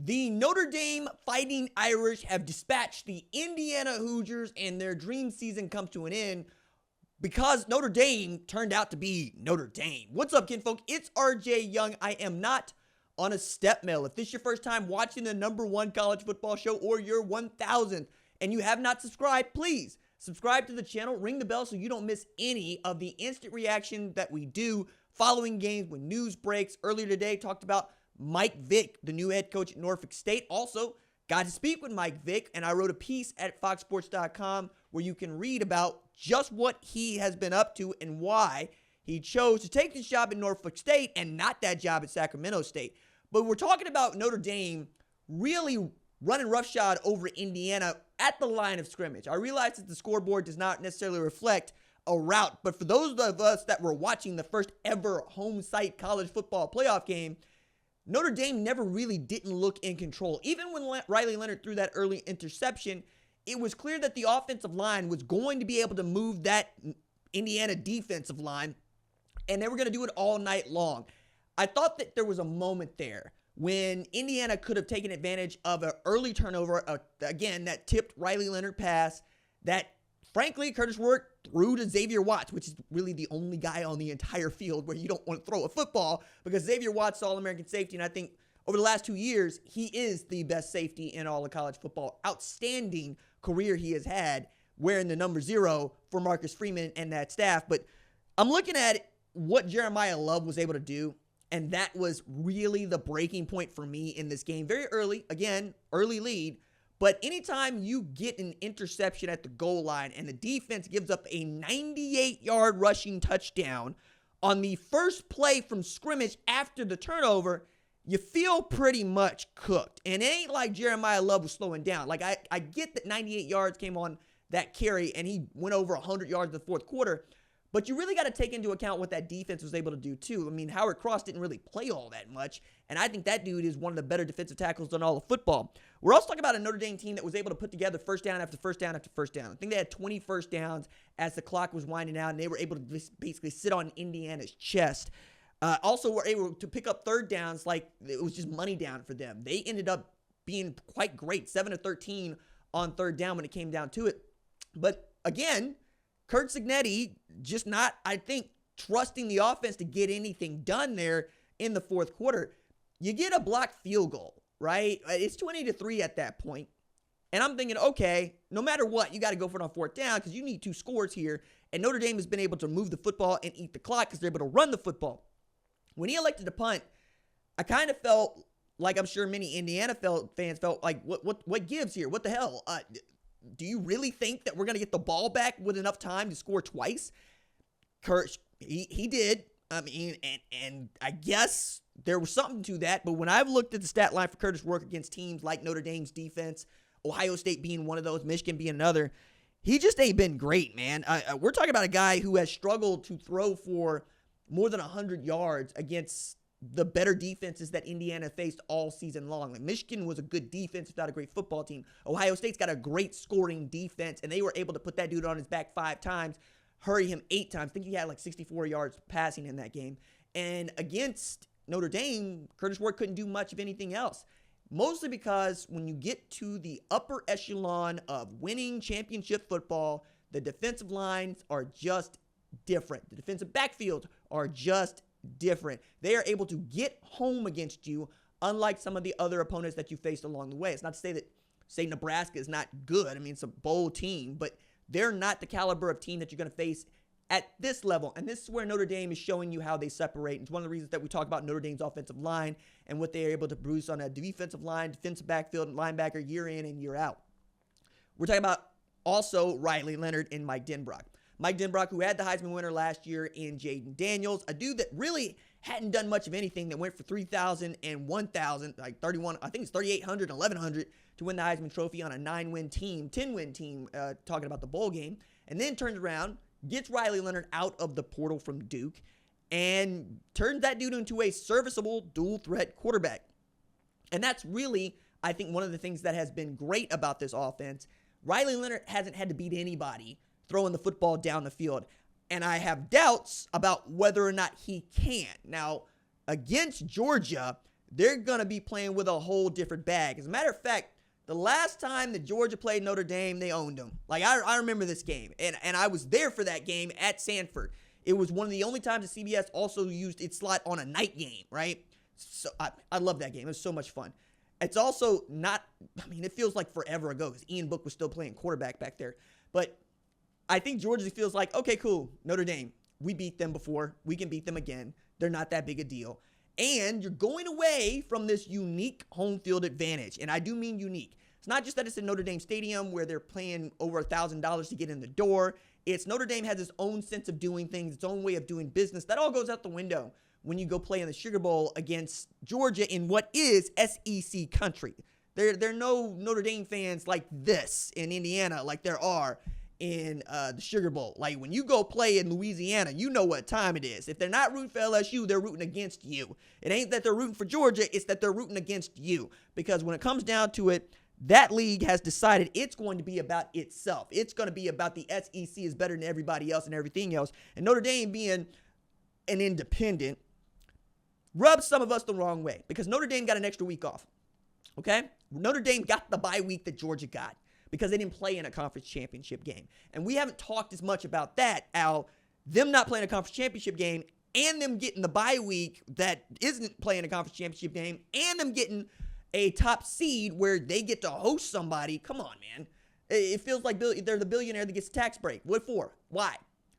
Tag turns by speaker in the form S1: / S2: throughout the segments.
S1: The Notre Dame Fighting Irish have dispatched the Indiana Hoosiers, and their dream season comes to an end because Notre Dame turned out to be Notre Dame. What's up, kinfolk? It's RJ Young. I am not on a step mill. If this is your first time watching the #1 college football show, or your 1000th, and you have not subscribed, please subscribe to the channel, ring the bell so you don't miss any of the instant reaction that we do following games when news breaks. Earlier today, talked about Mike Vick, the new head coach at Norfolk State. Also, got to speak with Mike Vick, and I wrote a piece at foxsports.com where you can read about just what he has been up to and why he chose to take this job at Norfolk State and not that job at Sacramento State. But we're talking about Notre Dame really running roughshod over Indiana at the line of scrimmage. I realize that the scoreboard does not necessarily reflect a route, but for those of us that were watching the first ever home site college football playoff game, Notre Dame never really didn't look in control. Even when Riley Leonard threw that early interception, it was clear that the offensive line was going to be able to move that Indiana defensive line, and they were going to do it all night long. I thought that there was a moment there when Indiana could have taken advantage of an early turnover, again, that tipped Riley Leonard pass that, frankly, Curtis Rourke threw to Xavier Watts, which is really the only guy on the entire field where you don't want to throw a football, because Xavier Watts is All-American safety, and I think over the last 2 years, he is the best safety in all of college football. Outstanding career he has had, wearing the number 0 for Marcus Freeman and that staff. But I'm looking at what Jeremiah Love was able to do, and that was really the breaking point for me in this game. Very early, again, early lead. But anytime you get an interception at the goal line and the defense gives up a 98-yard rushing touchdown on the first play from scrimmage after the turnover, you feel pretty much cooked. And it ain't like Jeremiah Love was slowing down. Like, I get that 98 yards came on that carry and he went over 100 yards in the fourth quarter, but you really got to take into account what that defense was able to do too. I mean, Howard Cross didn't really play all that much, and I think that dude is one of the better defensive tackles in all of football. We're also talking about a Notre Dame team that was able to put together first down after first down after first down. I think they had 20 first downs as the clock was winding out, and they were able to just basically sit on Indiana's chest. Also were able to pick up third downs like it was just money down for them. They ended up being quite great, 7 of 13 on third down when it came down to it. But again, Curt Cignetti just not, I think, trusting the offense to get anything done there in the fourth quarter. You get a blocked field goal, right? It's 20-3 at that point. And I'm thinking, okay, no matter what, you got to go for it on fourth down because you need 2 scores here. And Notre Dame has been able to move the football and eat the clock because they're able to run the football. When he elected to punt, I kind of felt like I'm sure many Indiana fans felt like, what gives here? What the hell? Do you really think that we're going to get the ball back with enough time to score twice? Curt, he did. I mean, and I guess there was something to that. But when I've looked at the stat line for Curtis Rourke against teams like Notre Dame's defense, Ohio State being one of those, Michigan being another, he just ain't been great, man. We're talking about a guy who has struggled to throw for more than 100 yards against the better defenses that Indiana faced all season long. Like, Michigan was a good defense without a great football team. Ohio State's got a great scoring defense, and they were able to put that dude on his back 5 times, hurry him 8 times. I think he had like 64 yards passing in that game. And against Notre Dame, Curtis Rourke couldn't do much of anything else. Mostly because when you get to the upper echelon of winning championship football, the defensive lines are just different. The defensive backfields are just different. They are able to get home against you, unlike some of the other opponents that you faced along the way. It's not to say that, say, Nebraska is not good. I mean, it's a bowl team, but they're not the caliber of team that you're going to face at this level. And this is where Notre Dame is showing you how they separate. It's one of the reasons that we talk about Notre Dame's offensive line and what they are able to produce on a defensive line, defensive backfield, and linebacker year in and year out. We're talking about also Riley Leonard and Mike Denbrock. Mike Denbrock, who had the Heisman winner last year in Jaden Daniels, a dude that really hadn't done much of anything, that went for 3,000 and 1,000, like 31, I think it's 3,800 and 1,100 to win the Heisman Trophy on a 9-win team, 10-win team, talking about the bowl game, and then turns around, gets Riley Leonard out of the portal from Duke, and turns that dude into a serviceable dual-threat quarterback. And that's really, I think, one of the things that has been great about this offense. Riley Leonard hasn't had to beat anybody throwing the football down the field. And I have doubts about whether or not he can. Now, against Georgia, they're going to be playing with a whole different bag. As a matter of fact, the last time that Georgia played Notre Dame, they owned them. Like, I remember this game, and I was there for that game at Sanford. It was one of the only times that CBS also used its slot on a night game, right? So I love that game. It was so much fun. It's also not, I mean, it feels like forever ago because Ian Book was still playing quarterback back there. But I think Georgia feels like, okay, cool, Notre Dame, we beat them before. We can beat them again. They're not that big a deal. And you're going away from this unique home field advantage. And I do mean unique. It's not just that it's in Notre Dame Stadium where they're paying over $1,000 to get in the door. It's Notre Dame has its own sense of doing things, its own way of doing business. That all goes out the window when you go play in the Sugar Bowl against Georgia in what is SEC country. There are no Notre Dame fans like this in Indiana like there are in the Sugar Bowl. Like, when you go play in Louisiana, you know what time it is. If they're not rooting for LSU, they're rooting against you. It ain't that they're rooting for Georgia, it's that they're rooting against you. Because when it comes down to it, that league has decided it's going to be about itself. It's going to be about the SEC is better than everybody else and everything else. And Notre Dame being an independent rubs some of us the wrong way because Notre Dame got an extra week off. Okay? Notre Dame got the bye week that Georgia got because they didn't play in a conference championship game. And we haven't talked as much about that, Al, them not playing a conference championship game and them getting the bye week that isn't playing a conference championship game and them getting a top seed where they get to host somebody. Come on, man. It feels like they're the billionaire that gets a tax break. What for? Why?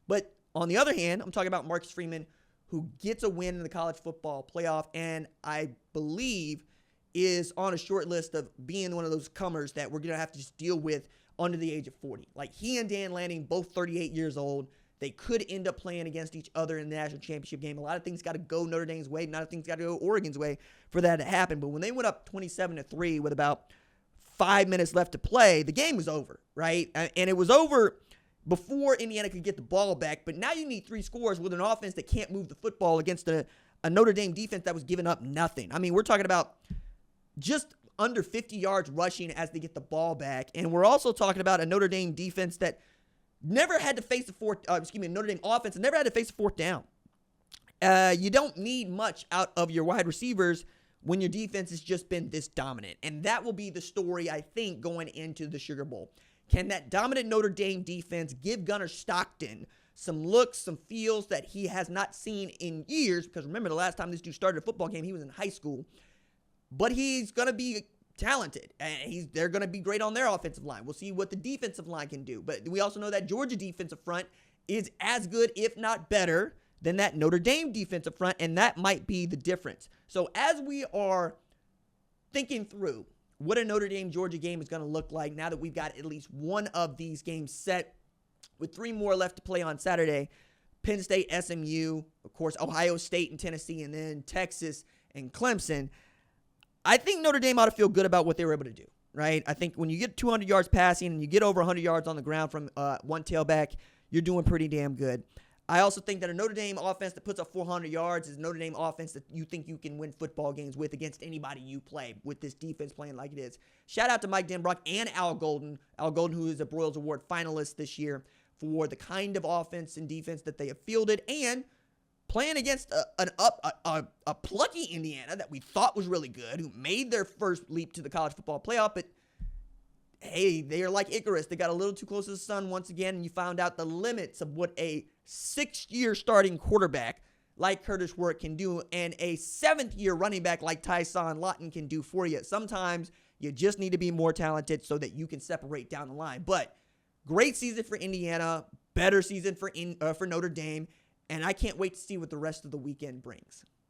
S1: But on the other hand, I'm talking about Marcus Freeman, who gets a win in the college football playoff, and I believe is on a short list of being one of those comers that we're going to have to just deal with under the age of 40. Like, he and Dan Lanning, both 38 years old, they could end up playing against each other in the national championship game. A lot of things got to go Notre Dame's way. A lot of things got to go Oregon's way for that to happen. But when they went up 27-3 with about 5 minutes left to play, the game was over, right? And it was over before Indiana could get the ball back. But now you need 3 scores with an offense that can't move the football against a Notre Dame defense that was giving up nothing. I mean, we're talking about just under 50 yards rushing as they get the ball back. And we're also talking about a Notre Dame defense that never had to face Notre Dame offense and never had to face a fourth down. You don't need much out of your wide receivers when your defense has just been this dominant. And that will be the story, I think, going into the Sugar Bowl. Can that dominant Notre Dame defense give Gunnar Stockton some looks, some feels that he has not seen in years? Because remember, the last time this dude started a football game, he was in high school. But he's going to be talented, and they're going to be great on their offensive line. We'll see what the defensive line can do. But we also know that Georgia defensive front is as good, if not better, than that Notre Dame defensive front, and that might be the difference. So as we are thinking through what a Notre Dame-Georgia game is going to look like now that we've got at least one of these games set with 3 more left to play on Saturday, Penn State, SMU, of course, Ohio State and Tennessee, and then Texas and Clemson, I think Notre Dame ought to feel good about what they were able to do, right? I think when you get 200 yards passing and you get over 100 yards on the ground from one tailback, you're doing pretty damn good. I also think that a Notre Dame offense that puts up 400 yards is a Notre Dame offense that you think you can win football games with against anybody you play with this defense playing like it is. Shout out to Mike Denbrock and Al Golden. Al Golden, who is a Broyles Award finalist this year for the kind of offense and defense that they have fielded and playing against a plucky Indiana that we thought was really good, who made their first leap to the college football playoff, but hey, they are like Icarus. They got a little too close to the sun once again, and you found out the limits of what a 6th-year starting quarterback like Curtis Work can do and a 7th-year running back like Tyson Lawton can do for you. Sometimes you just need to be more talented so that you can separate down the line. But great season for Indiana, better season for Notre Dame, and I can't wait to see what the rest of the weekend brings.